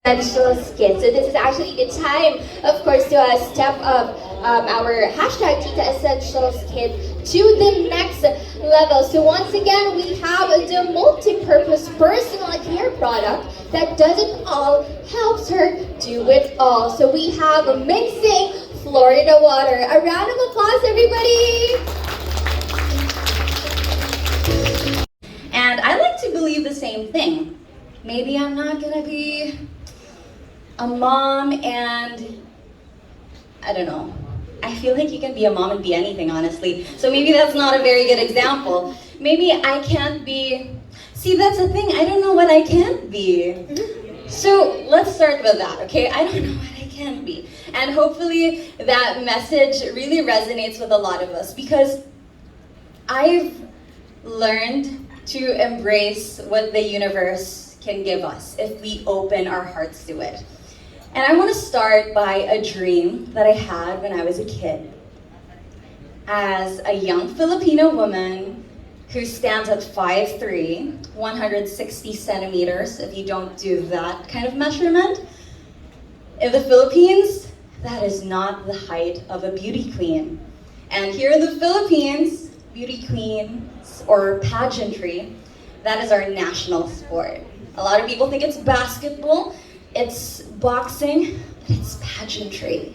Essentials Kids. So this is actually the time, of course, to step up our hashtag Tita Essentials Kid to the next level. So once again, we have the multi-purpose personal care product that does it all, helps her do it all. So we have Ming Florida Water. A round of applause, everybody! And I like to believe the same thing. Maybe I'm not gonna be a mom and I don't know. I feel like you can be a mom and be anything, honestly. So maybe that's not a very good example. Maybe I can't be, see, that's the thing, I don't know what I can't be. So let's start with that, okay? I don't know what I can't be. And hopefully that message really resonates with a lot of us because I've learned to embrace what the universe can give us if we open our hearts to it. And I want to start by a dream that I had when I was a kid. As a young Filipino woman who stands at 5'3", 160 centimeters, if you don't do that kind of measurement, in the Philippines, that is not the height of a beauty queen. And here in the Philippines, beauty queens or pageantry, that is our national sport. A lot of people think it's basketball, it's boxing, but it's pageantry.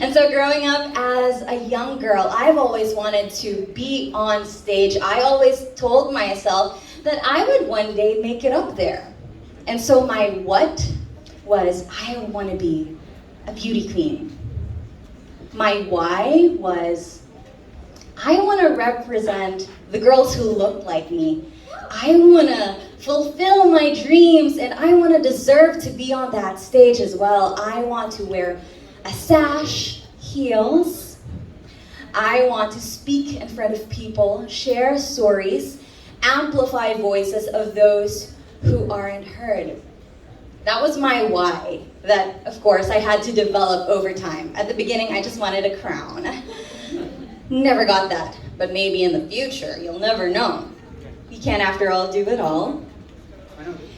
And so growing up as a young girl, I've always wanted to be on stage. I always told myself that I would one day make it up there. And so my what was, I want to be a beauty queen. My why was, I want to represent the girls who look like me. I want to fulfill my dreams and I want to deserve to be on that stage as well. I want to wear a sash, heels. I want to speak in front of people, share stories, amplify voices of those who aren't heard. That was my why that, of course, I had to develop over time. At the beginning, I just wanted a crown. Never got that, but maybe in the future, you'll never know. You can't, after all, do it all.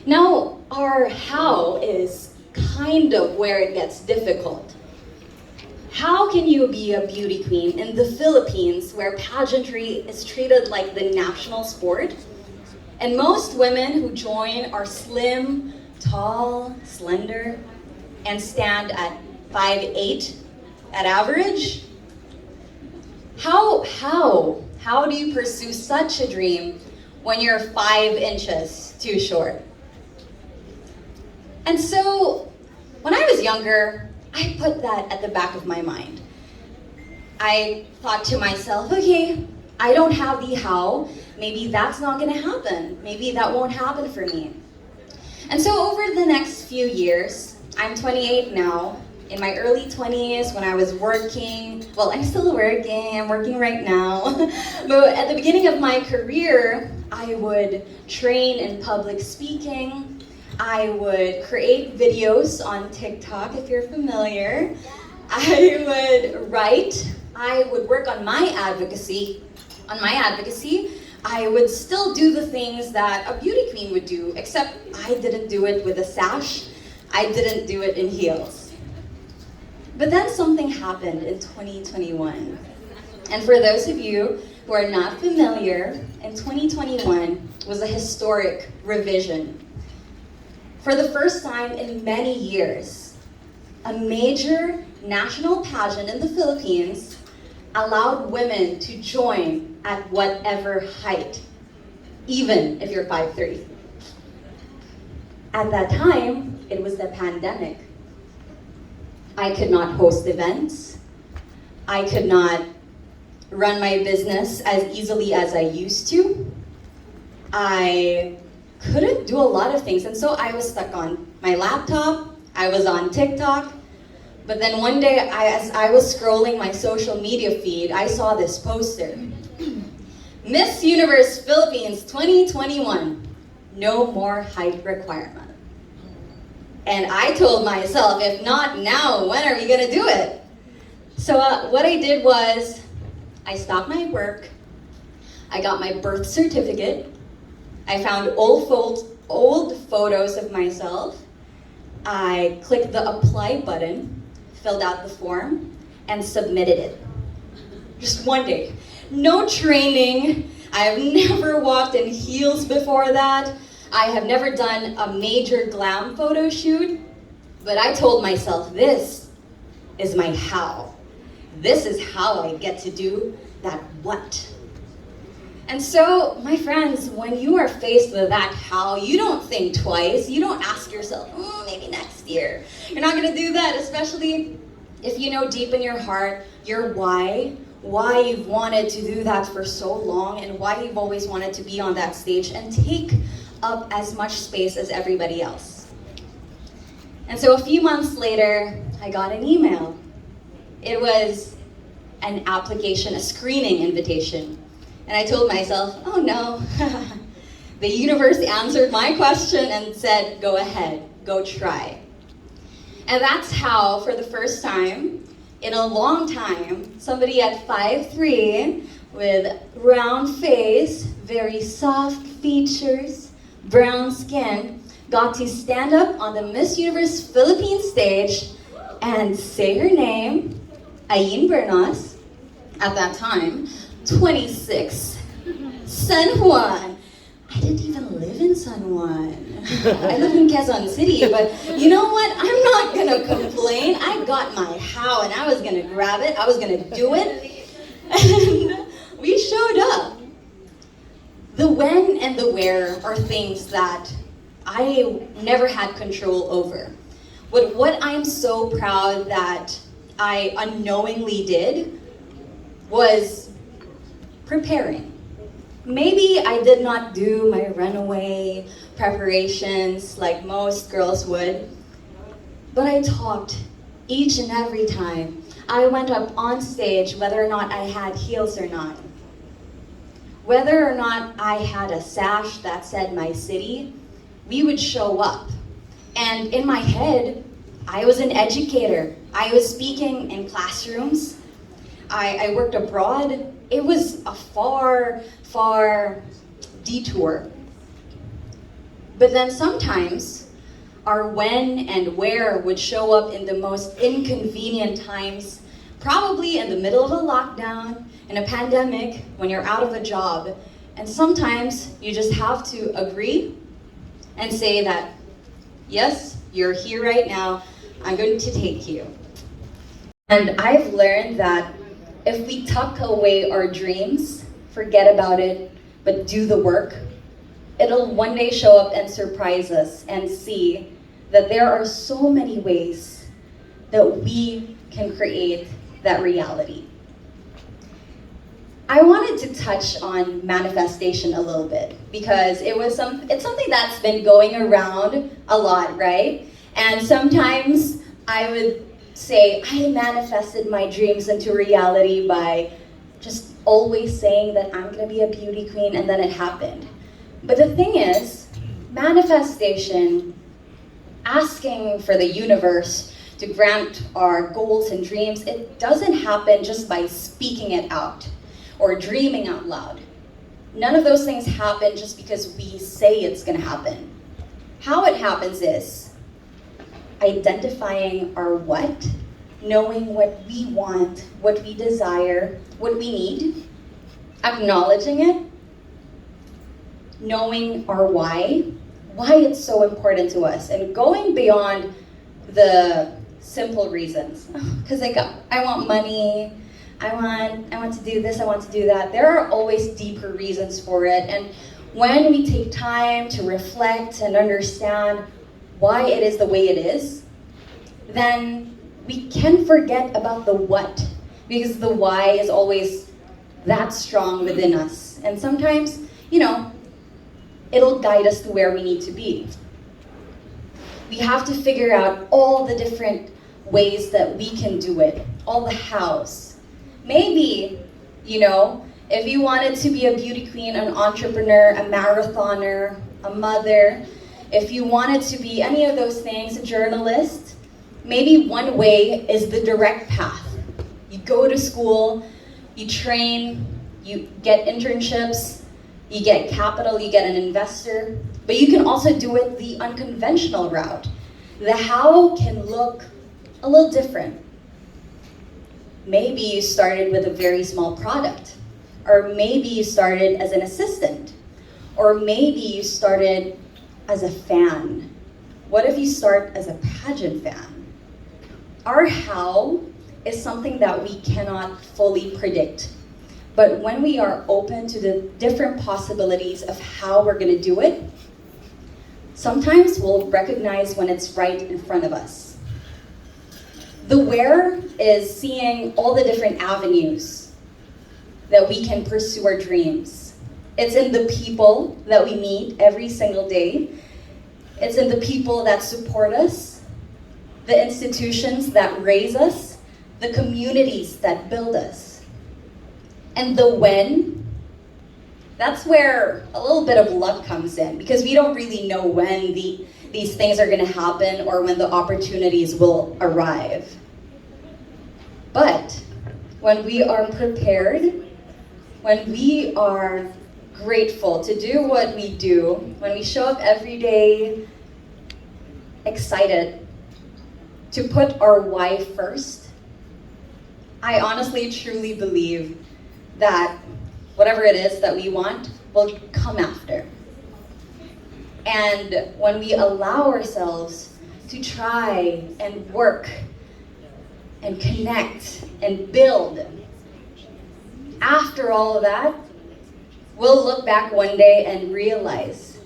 Now, our how is kind of where it gets difficult. How can you be a beauty queen in the Philippines where pageantry is treated like the national sport? And most women who join are slim, tall, slender, and stand at 5'8" at average? How do you pursue such a dream when you're 5 inches too short? And so, when I was younger, I put that at the back of my mind. I thought to myself, okay, I don't have the how, maybe that's not gonna happen. Maybe that won't happen for me. And so over the next few years, I'm 28 now, in my early 20s when I was working, well, I'm still working, I'm working right now. But at the beginning of my career, I would train in public speaking. I would create videos on TikTok, if you're familiar. I would write. I would work on my advocacy. I would still do the things that a beauty queen would do, except I didn't do it with a sash. I didn't do it in heels. But then something happened in 2021. And for those of you who are not familiar, in 2021 was a historic revision. For the first time in many years, a major national pageant in the Philippines allowed women to join at whatever height, even if you're 5'3". At that time, it was the pandemic. I could not host events. I could not run my business as easily as I used to. I couldn't do a lot of things, and so I was stuck on my laptop. I was on TikTok. But then one day, as I was scrolling my social media feed, I saw this poster. Miss Universe Philippines 2021, no more height requirement. And I told myself, if not now, when are we gonna do it? So what I did was, I stopped my work, I got my birth certificate, I found old photos of myself, I clicked the apply button, filled out the form, and submitted it. Just one day. No training. I have never walked in heels before that. I have never done a major glam photo shoot. But I told myself, this is my how. This is how I get to do that what. And so, my friends, when you are faced with that how, you don't think twice. You don't ask yourself, maybe next year. You're not gonna do that, especially if you know deep in your heart your why you've wanted to do that for so long, and why you've always wanted to be on that stage and take up as much space as everybody else. And so a few months later, I got an email. It was an application, a screening invitation. And I told myself, oh no, the universe answered my question and said, go ahead, go try. And that's how, for the first time in a long time, somebody at 5'3", with round face, very soft features, brown skin, got to stand up on the Miss Universe Philippines stage and say her name, Ayin Bernas, at that time, 26, San Juan. I didn't even live in San Juan. I live in Quezon City, but you know what? I'm not gonna complain. I got my how, and I was gonna grab it. I was gonna do it. And we showed up. The when and the where are things that I never had control over. But what I'm so proud that I unknowingly did was preparing. Maybe I did not do my runaway preparations like most girls would, but I talked each and every time I went up on stage, whether or not I had heels or not. Whether or not I had a sash that said my city, we would show up. And in my head, I was an educator. I was speaking in classrooms. I worked abroad. It was a far detour. But then sometimes our when and where would show up in the most inconvenient times, probably in the middle of a lockdown, in a pandemic, when you're out of a job. And sometimes you just have to agree and say that, yes, you're here right now, I'm going to take you. And I've learned that if we tuck away our dreams, forget about it, but do the work, it'll one day show up and surprise us and see that there are so many ways that we can create that reality. I wanted to touch on manifestation a little bit because it's something that's been going around a lot, right? And sometimes I would say I manifested my dreams into reality by just always saying that I'm gonna be a beauty queen, and then it happened. But the thing is, manifestation, asking for the universe to grant our goals and dreams, it doesn't happen just by speaking it out or dreaming out loud. None of those things happen just because we say it's gonna happen. How it happens is identifying our what, knowing what we want, what we desire, what we need, acknowledging it, knowing our why it's so important to us, and going beyond the simple reasons. Because I want money, I want to do this, I want to do that. There are always deeper reasons for it, and when we take time to reflect and understand why it is the way it is, then we can forget about the what, because the why is always that strong within us. And sometimes, it'll guide us to where we need to be. We have to figure out all the different ways that we can do it, all the hows. Maybe, if you wanted to be a beauty queen, an entrepreneur, a marathoner, a mother, if you wanted to be any of those things, a journalist, maybe one way is the direct path. You go to school, you train, you get internships, you get capital, you get an investor, but you can also do it the unconventional route. the how can look a little different. Maybe you started with a very small product, or maybe you started as an assistant, or maybe you started as a fan. What if you start as a pageant fan? Our how is something that we cannot fully predict. But when we are open to the different possibilities of how we're going to do it, sometimes we'll recognize when it's right in front of us. The where is seeing all the different avenues that we can pursue our dreams. It's in the people that we meet every single day. It's in the people that support us, the institutions that raise us, the communities that build us. And the when, that's where a little bit of luck comes in, because we don't really know when these things are going to happen or when the opportunities will arrive. But when we are prepared, when we are grateful to do what we do, when we show up every day excited to put our why first, I honestly, truly believe that whatever it is that we want will come after. And when we allow ourselves to try and work and connect and build, after all of that, we'll look back one day and realize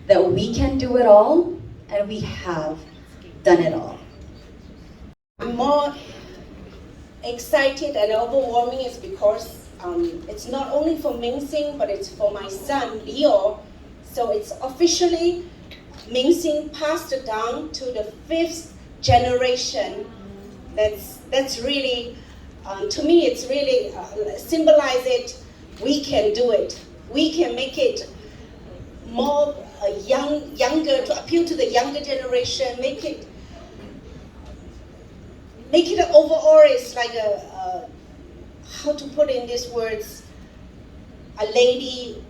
that we can do it all, and we have done it all. I'm more excited and overwhelming is because it's not only for Ming, but it's for my son, Leo. So it's officially Ming passed it down to the 5th generation. That's really, to me, it's really symbolize it. We can do it. We can make it more younger, to appeal to the younger generation. Make it overall. It's like how to put in these words? A lady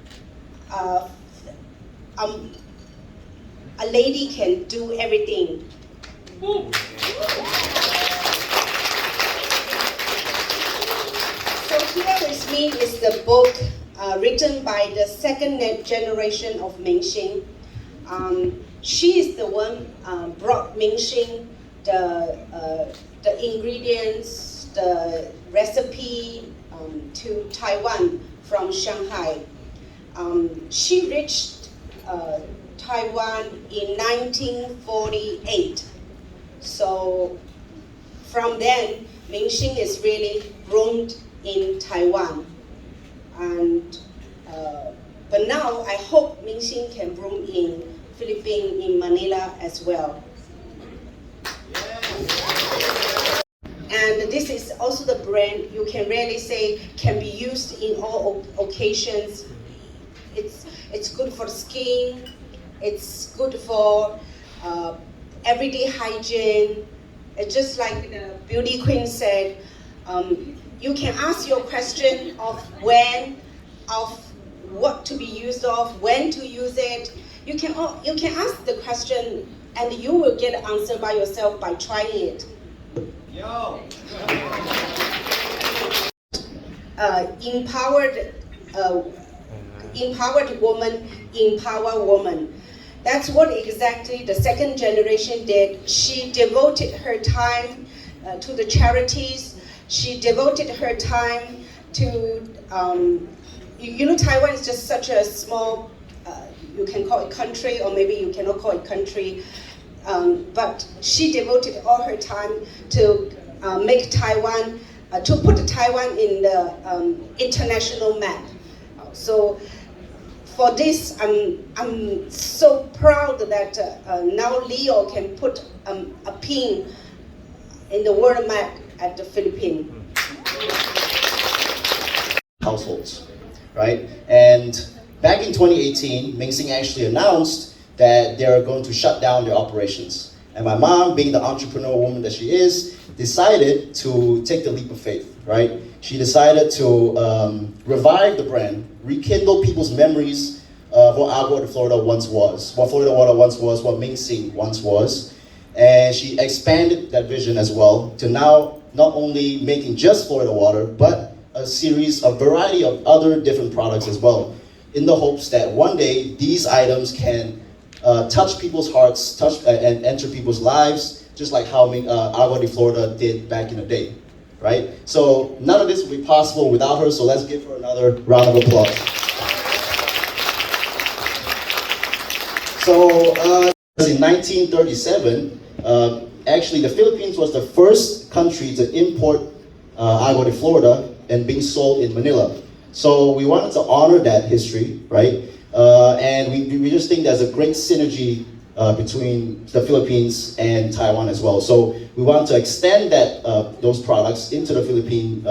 can do everything. So here with me is the book written by the 2nd generation of Ming. She is the one brought Ming the ingredients, the recipe to Taiwan from Shanghai. She reached Taiwan in 1948. So from then, Ming is really groomed in Taiwan. And but now I hope Ming can bloom in Philippines, in Manila as well. And this is also the brand you can really say can be used in all occasions. It's good for skin. It's good for everyday hygiene. It's just like the beauty queen said. You can ask your question of when, of what to be used of, when to use it. You can ask the question, and you will get an answer by yourself by trying it. Empowered woman, empower woman. That's what exactly the 2nd generation did. She devoted her time to the charities. She devoted her time to, Taiwan is just such a small, you can call it country, or maybe you cannot call it country. But she devoted all her time to make Taiwan, to put Taiwan in the international map. So for this, I'm so proud that now Leo can put a pin in the world map at the Philippines. Households, right? And back in 2018, Ming actually announced that they are going to shut down their operations. And my mom, being the entrepreneur woman that she is, decided to take the leap of faith, right? She decided to revive the brand, rekindle people's memories of what Agua de Florida once was, what Florida Water once was, what Ming once was. And she expanded that vision as well to now not only making just Florida water, but a series, a variety of other different products as well, in the hopes that one day these items can touch people's hearts, and enter people's lives, just like how Agua de Florida did back in the day, right? So none of this would be possible without her, so let's give her another round of applause. So in 1937, actually the Philippines was the first country to import Agua de Florida and being sold in Manila. So we wanted to honor that history, right? And we just think there's a great synergy between the Philippines and Taiwan as well. So we want to extend that those products into the Philippine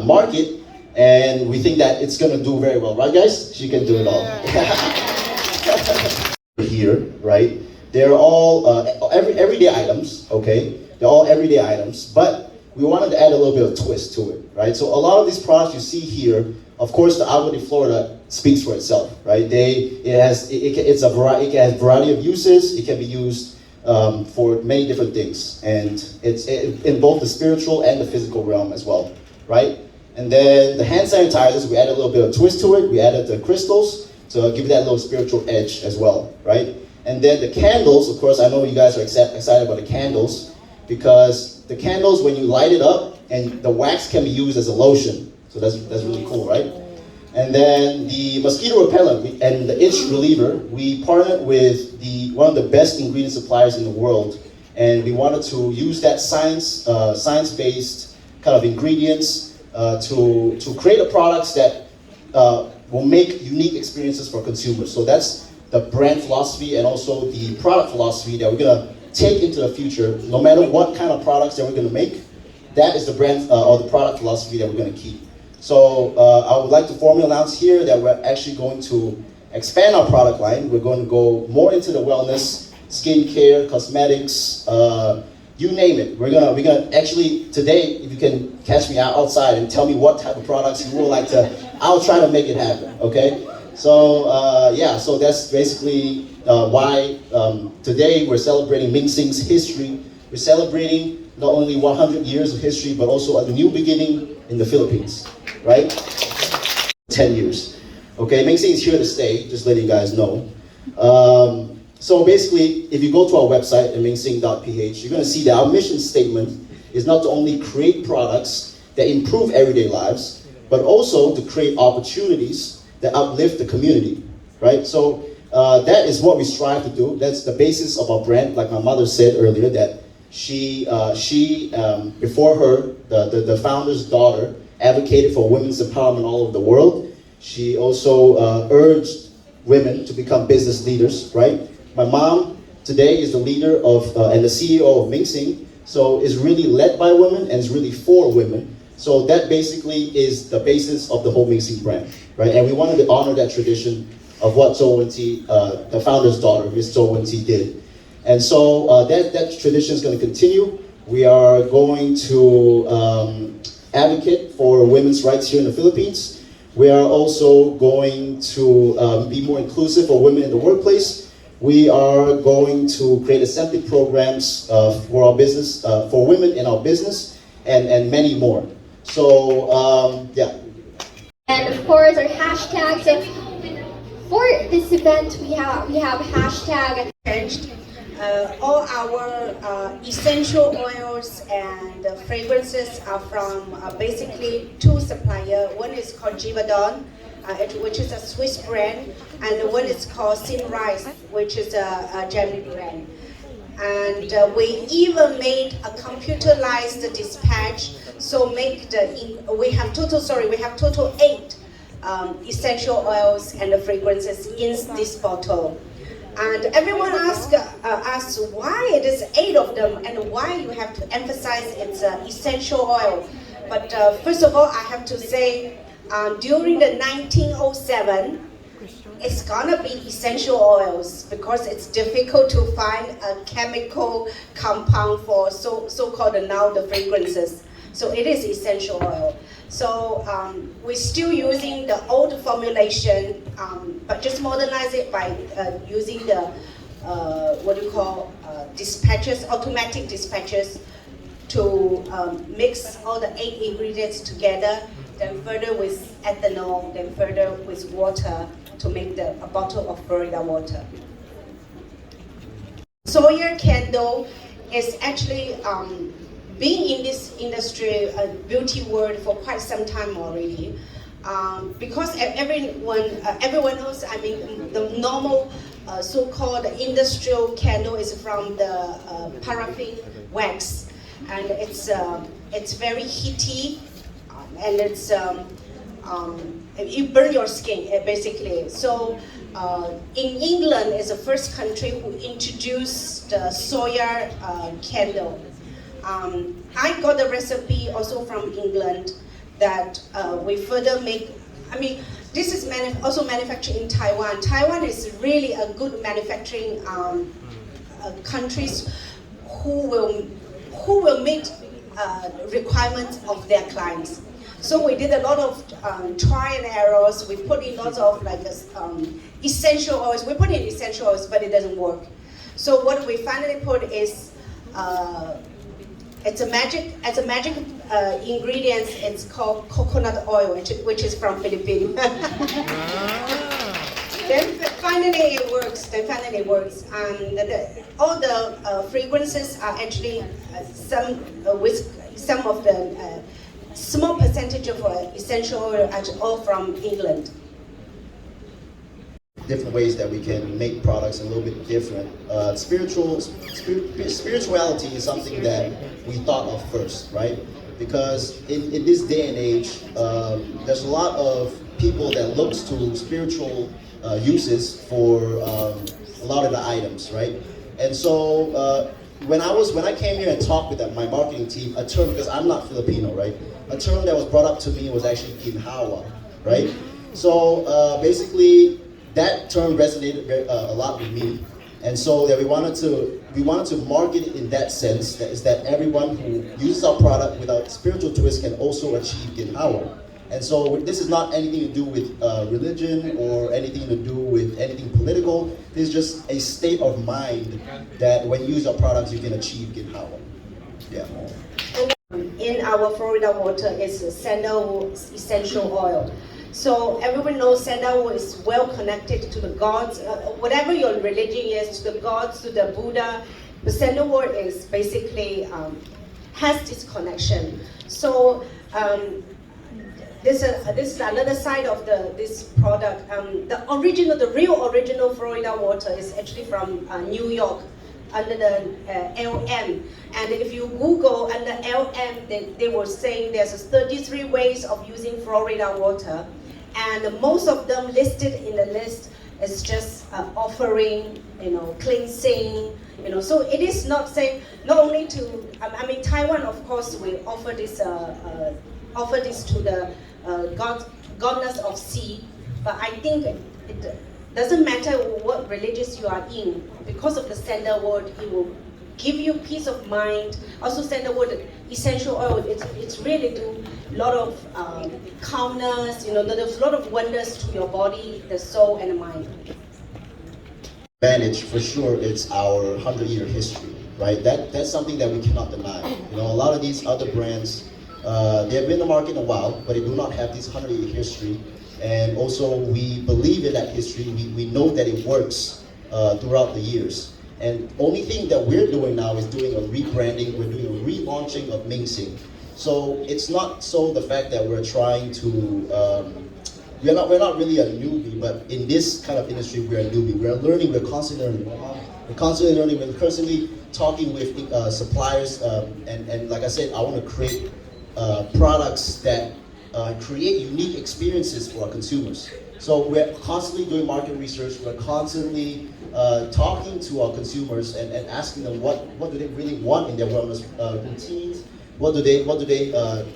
market, and we think that it's going to do very well, right, guys? She can do it all. Here, right? They're all everyday items, okay? They're all everyday items, but we wanted to add a little bit of twist to it, right? So a lot of these products you see here, of course, the Agua de Florida speaks for itself, right? It has a variety of uses. It can be used for many different things, and it's in both the spiritual and the physical realm as well, right? And then the hand sanitizers, we added a little bit of twist to it. We added the crystals to give that little spiritual edge as well, right? And then the candles, of course, I know you guys are excited about the candles, because the candles, when you light it up, and the wax can be used as a lotion. So that's really cool, right? And then the mosquito repellent and the itch reliever, we partnered with one of the best ingredient suppliers in the world, and we wanted to use that science-based kind of ingredients to create a products that will make unique experiences for consumers. So that's the brand philosophy and also the product philosophy that we're gonna take into the future. No matter what kind of products that we're gonna make, that is the brand or the product philosophy that we're gonna keep. So I would like to formally announce here that we're actually going to expand our product line. We're going to go more into the wellness, skincare, cosmetics, you name it. We're gonna actually today, if you can catch me outside and tell me what type of products you would like to, I'll try to make it happen. Okay. So yeah, so that's basically why today we're celebrating Ming Sing's history. We're celebrating not only 100 years of history, but also a new beginning in the Philippines, right? 10 years. Okay, Ming Sing is here to stay, just letting you guys know. So basically, if you go to our website at mingsing.ph, you're going to see that our mission statement is not to only create products that improve everyday lives, but also to create opportunities that uplift the community, right? So that is what we strive to do. That's the basis of our brand. Like my mother said earlier, that she before her, the founder's daughter, advocated for women's empowerment all over the world. She also urged women to become business leaders, right? My mom today is the leader of and the CEO of Ming Sing, so is really led by women and is really for women. So that basically is the basis of the whole Ming Sing brand, right? And we wanted to honor that tradition of what Zhou Wenqi, the founder's daughter, Miss Zhou Wenqi, did. And so that tradition is going to continue. We are going to advocate for women's rights here in the Philippines. We are also going to be more inclusive for women in the workplace. We are going to create incentive programs for our business, for women in our business, and many more. So, yeah. And of course, our hashtags. For this event, we have hashtag. All our essential oils and fragrances are from basically two suppliers. One is called Givaudan, which is a Swiss brand, and one is called Sinrise, which is a German brand. And we even made a computerized dispatch. So we have total 8 essential oils and fragrances in this bottle. And everyone asks us why it is 8 of them and why you have to emphasize it's essential oil. But first of all, I have to say, during the 1907, it's gonna be essential oils because it's difficult to find a chemical compound for so-called now the fragrances. So it is essential oil. So we're still using the old formulation, but just modernize it by using the dispatchers, automatic dispatchers, to mix all the 8 ingredients together, then further with ethanol, then further with water to make a bottle of Florida water. Soya candle is actually being in this industry, beauty world, for quite some time already. Because everyone knows, I mean, the normal so-called industrial candle is from the paraffin wax, and it's very heaty, and it's you burn your skin basically. So in England is the first country who introduced the soya candle. I got the recipe also from England that we further make. I mean, this is also manufactured in Taiwan. Taiwan is really a good manufacturing countries who will meet requirements of their clients. So we did a lot of try and errors. We put in lots of essential oils. We put in essential oils, but it doesn't work. So what we finally put is it's a magic ingredient. It's called coconut oil, which is from Philippines. Then finally it works. All the fragrances are actually with some of the small percentage of essential oil are all from England. Different ways that we can make products a little bit different. Spirituality is something that we thought of first, right? Because in this day and age, there's a lot of people that looks to spiritual uses for a lot of the items, right? And so when I came here and talked with my marketing team, a term, because I'm not Filipino, right? A term that was brought up to me was actually ginhawa, right? So basically, that term resonated a lot with me, and so that we wanted to market it in that sense. That everyone who uses our product with a spiritual twist can also achieve ginhawa. And so this is not anything to do with religion or anything to do with anything political. This is just a state of mind that when you use our products, you can achieve ginhawa. Yeah. In our Florida water is sandalwood essential oil. So everyone knows sandalwood is well connected to the gods. Whatever your religion is, to the gods, to the Buddha, the sandalwood is basically has this connection. So this is another side of this product. The real original Florida water is actually from New York, under the LM. And if you Google under LM, they were saying there's 33 ways of using Florida water. And most of them listed in the list is just offering, cleansing, So it is not saying, not only to, Taiwan, of course, we offer this to the goddess of sea. But I think it doesn't matter what religious you are in, because of the sandalwood, it will give you peace of mind. Also sandalwood essential oil, it's really do a lot of calmness, there's a lot of wonders to your body, the soul and the mind. Advantage for sure, it's our 100-year history, right? That's something that we cannot deny. A lot of these other brands, they have been in the market a while, but they do not have this 100-year history. And also, we believe in that history. We know that it works throughout the years. And only thing that we're doing now is doing a rebranding. We're doing a relaunching of Ming. So it's not so the fact that we're trying to. We're not really a newbie, but in this kind of industry, we're a newbie. We're learning. We're constantly learning. We're constantly learning. We're constantly talking with suppliers. And like I said, I want to create products that create unique experiences for our consumers. So we're constantly doing market research. We're constantly talking to our consumers and asking them what do they really want in their wellness routines. What do they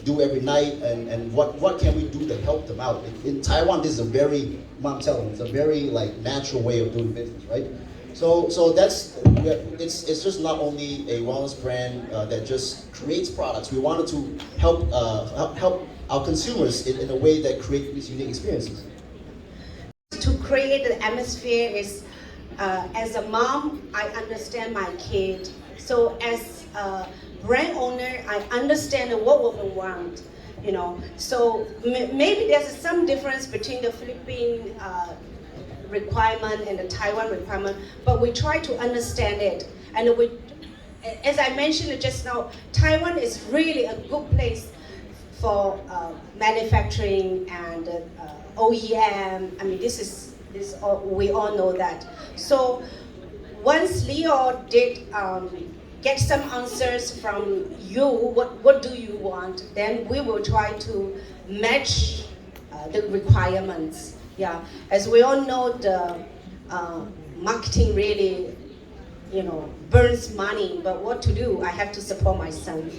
do every night, and what can we do to help them out? In Taiwan, this is a very, Mom telling me, it's a very natural way of doing business, right? So it's just not only a wellness brand that just creates products. We wanted to help our consumers in a way that create these unique experiences. To create the atmosphere is As a mom, I understand my kid. So as a brand owner, I understand what women want. You know, so maybe there's some difference between the Philippine requirement and the Taiwan requirement, but we try to understand it. And we, as I mentioned just now, Taiwan is really a good place for manufacturing and OEM. I mean, we all know that. So once Leo did get some answers from you, what do you want, then we will try to match the requirements. Yeah, as we all know, the marketing really, burns money, but what to do? I have to support my son.